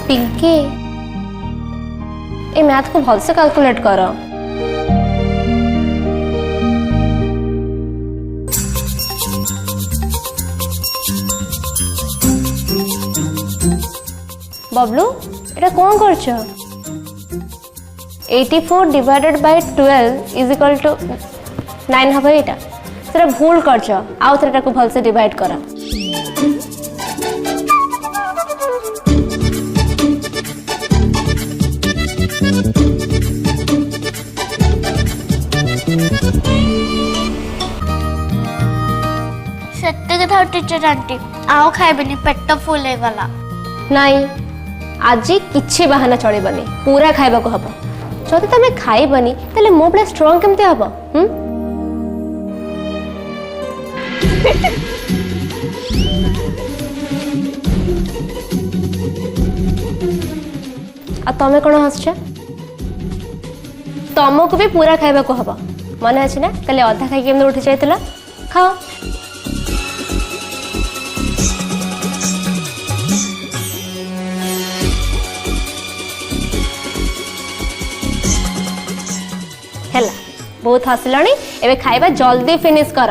पिंकी ए math को भल से कैलकुलेट कर। बबलू एटा कौन कर 84 divided by 12 is equal to 9 हम एटा सेटा भूल कर आउ थेटा को भल से डिवाइड कर। सत्य कथा टीचर आंटी आओ खाइबनी पेट फुल हे गला नहीं आज किछि बहाना चलबनी पूरा खाइबा को हबो जदि तमे खाइबनी तले मो बडा स्ट्रांग केमते हबो आ तमे कोन हसछ तुमको भी पूरा खाइबा को हबो मन अछि ना कले आधा खाइ केमते उठी जायतला खाओ। हेला बहुत हसलाणी एबे खाइबा जल्दी फिनिश कर।